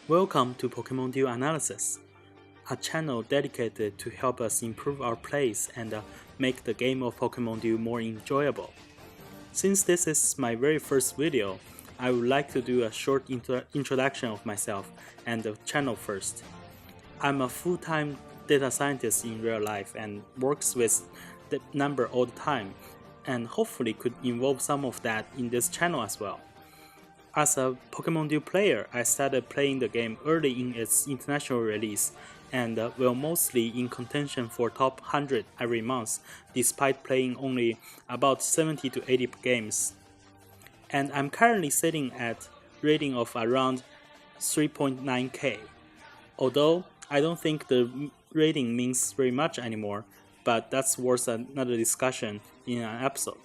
Welcome to Pokemon Duel Analysis, a channel dedicated to help us improve our plays and make the game of Pokemon Duel more enjoyable. Since this is my very first video, I would like to do a short introduction of myself and the channel first. I'm a full-time data scientist in real life and works with the number all the time, and hopefully could involve some of that in this channel as well. As a Pokemon Duel player, I started playing the game early in its international release and will mostly in contention for top 100 every month despite playing only about 70 to 80 games. And I'm currently sitting at rating of around 3.9k. Although I don't think the rating means very much anymore, but that's worth another discussion in an episode.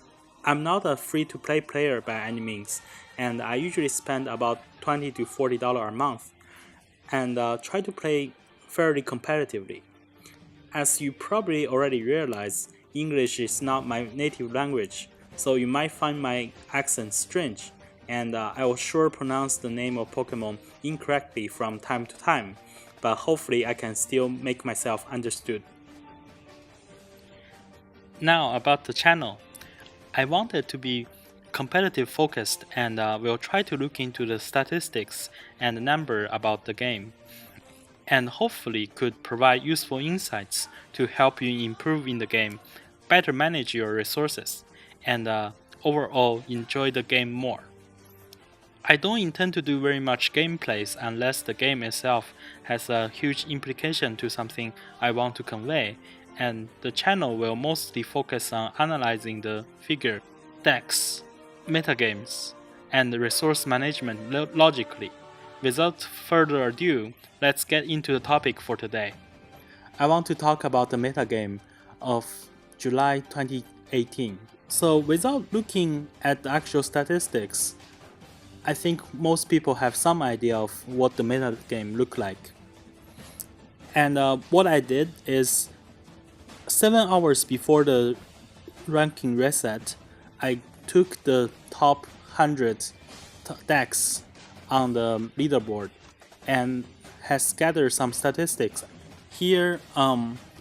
I'm not a free-to-play player by any means, and I usually spend about $20 to $40 a month, and try to play fairly competitively. As you probably already realize, English is not my native language, so you might find my accent strange, and I will sure pronounce the name of Pokemon incorrectly from time to time, but hopefully I can still make myself understood. Now about the channel. I wanted to be competitive focused and will try to look into the statistics and the number about the game, and hopefully could provide useful insights to help you improve in the game, better manage your resources, and overall enjoy the game more. I don't intend to do very much gameplays unless the game itself has a huge implication to something I want to convey, and the channel will mostly focus on analyzing the figure, decks, metagames, and resource management logically. Without further ado, let's get into the topic for today. I want to talk about the metagame of July 2018. So without looking at the actual statistics, I think most people have some idea of what the metagame looked like. And what I did is 7 hours before the ranking reset, I took the top 100 decks on the leaderboard and has gathered some statistics. Here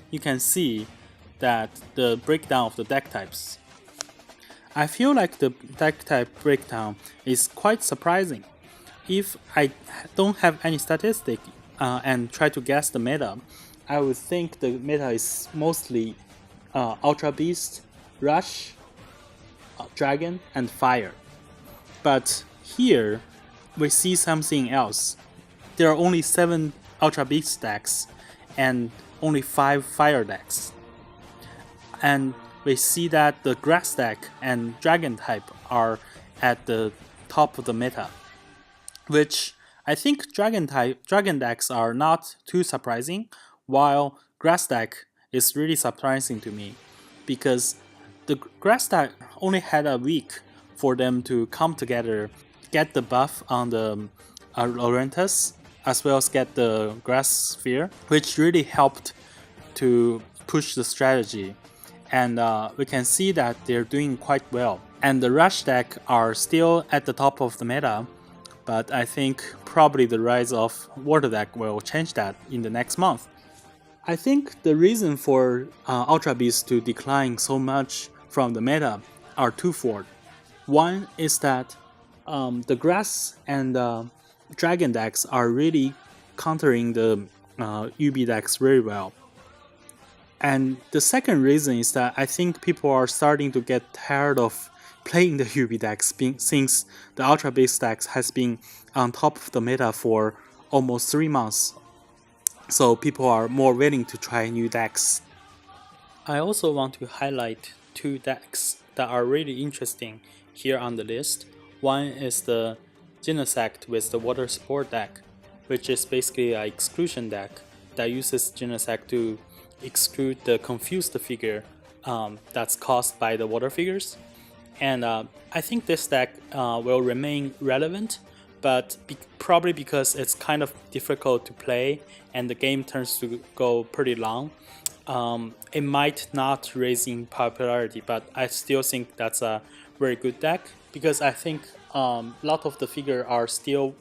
you can see that the breakdown of the deck types. I feel like the deck type breakdown is quite surprising. If I don't have any statistic and try to guess the meta, I would think the meta is mostly Ultra Beast, Rush, Dragon, and Fire. But here we see something else. There are only 7 Ultra Beast decks and only 5 Fire decks. And we see that the Grass deck and Dragon type are at the top of the meta, which I think Dragon decks are not too surprising, while Grass deck is really surprising to me, because the Grass deck only had a week for them to come together, get the buff on the Laurentus, as well as get the Grass Sphere, which really helped to push the strategy. And we can see that they're doing quite well. And the Rush deck are still at the top of the meta, but I think probably the rise of Water deck will change that in the next month. I think the reason for Ultra Beast to decline so much from the meta are twofold. One is that the Grass and Dragon decks are really countering the UB decks very well. And the second reason is that I think people are starting to get tired of playing the UB decks since the Ultra Beast decks has been on top of the meta for almost 3 months. So people are more willing to try new decks. I also want to highlight 2 decks that are really interesting here on the list. One is the Genesect with the Water Support deck, which is basically an exclusion deck that uses Genesect to exclude the confused figure that's caused by the water figures. And I think this deck will remain relevant, but probably because it's kind of difficult to play and the game turns to go pretty long, it might not raise in popularity, but I still think that's a very good deck, because I think a lot of the figures are still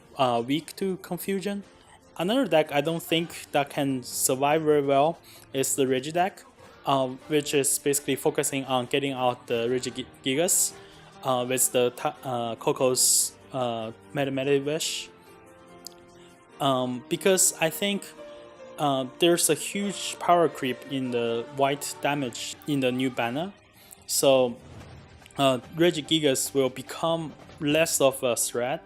weak to confusion, Another deck I don't think that can survive very well is the Regi deck, which is basically focusing on getting out the Gigas with the Coco's Mathematic Wish. Because I think there's a huge power creep in the white damage in the new banner. So Regigigas will become less of a threat.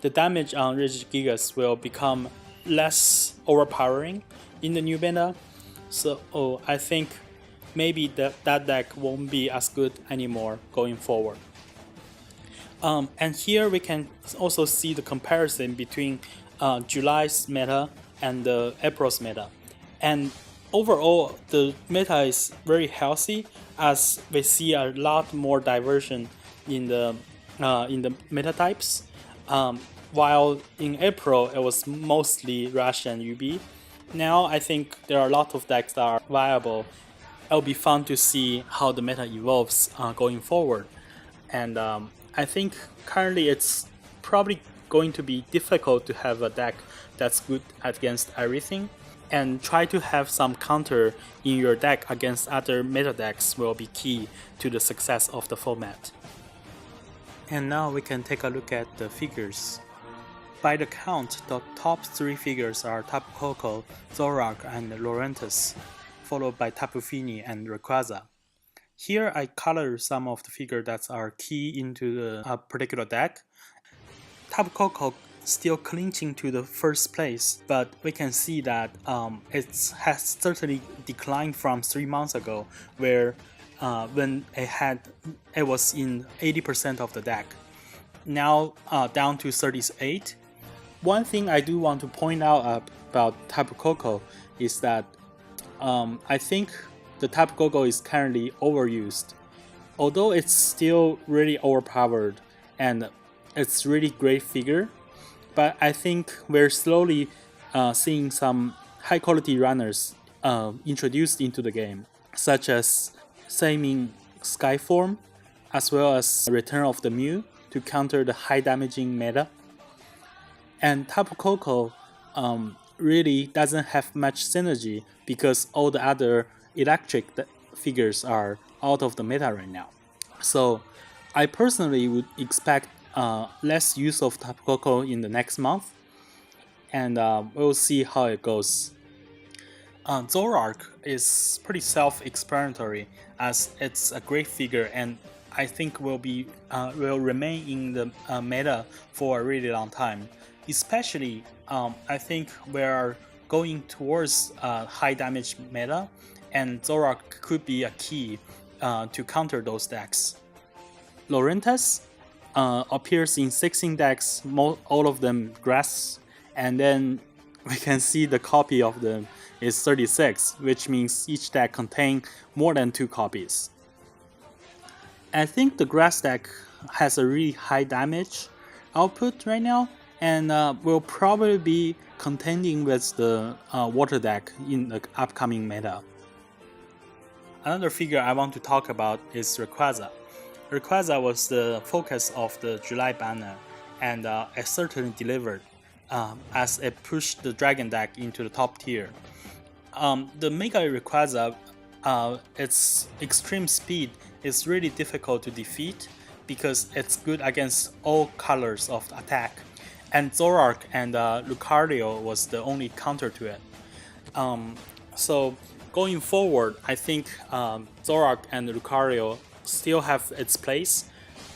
The damage on Regigigas will become less overpowering in the new banner. So I think maybe that deck won't be as good anymore going forward. And here we can also see the comparison between July's meta and the April's meta. And overall, the meta is very healthy as we see a lot more diversion in the meta types. While in April it was mostly Rush and UB. Now I think there are a lot of decks that are viable. It'll be fun to see how the meta evolves going forward. And I think currently it's probably going to be difficult to have a deck that's good against everything, and try to have some counter in your deck against other meta decks will be key to the success of the format. And now we can take a look at the figures. By the count, the top 3 figures are Tapu Koko, Zorak, and Laurentis, followed by Tapu Fini and Rayquaza. Here I color some of the figures that are key into the particular deck. Tapu Koko still clinching to the first place, but we can see that it has certainly declined from 3 months ago, where when it was in 80% of the deck. Now down to 38. One thing I do want to point out about Tapu Koko is that I think the Tapu Koko is currently overused. Although it's still really overpowered and it's really great figure, but I think we're slowly seeing some high quality runners introduced into the game, such as Seimin Skyform, as well as Return of the Mew to counter the high damaging meta. And Tapu Koko really doesn't have much synergy because all the other electric figures are out of the meta right now. So I personally would expect less use of Tapu Koko in the next month, and we'll see how it goes. Zorak is pretty self-explanatory as it's a great figure, and I think will remain in the meta for a really long time. Especially, I think we're going towards high damage meta, and Zorak could be a key to counter those decks. Laurentis appears in 16 decks, all of them grass, and then we can see the copy of them is 36, which means each deck contains more than 2 copies. I think the grass deck has a really high damage output right now, and will probably be contending with the water deck in the upcoming meta. Another figure I want to talk about is Rayquaza. Rayquaza was the focus of the July banner, and it certainly delivered as it pushed the Dragon deck into the top tier. The Mega Rayquaza, its extreme speed is really difficult to defeat because it's good against all colors of attack, and Zorak and Lucario was the only counter to it. So going forward, I think Zorak and Lucario still have its place,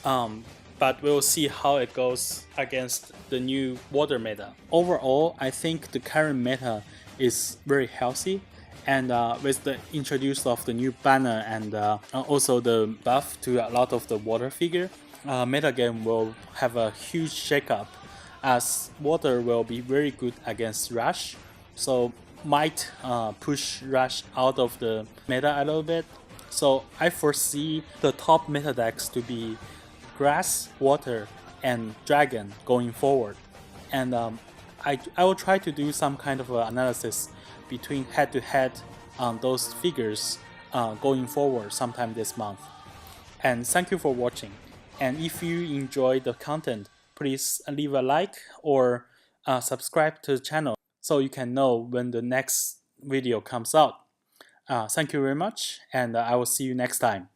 but we'll see how it goes against the new water meta. Overall, I think the current meta is very healthy, and with the introduce of the new banner and also the buff to a lot of the water figure, meta game will have a huge shakeup, as water will be very good against Rush, so might push Rush out of the meta a little bit. So I foresee the top meta decks to be Grass, Water, and Dragon going forward. And I will try to do some kind of analysis between head-to-head on those figures going forward sometime this month. And thank you for watching. And if you enjoy the content, please leave a like or subscribe to the channel. so you can know when the next video comes out. Thank you very much, and I will see you next time.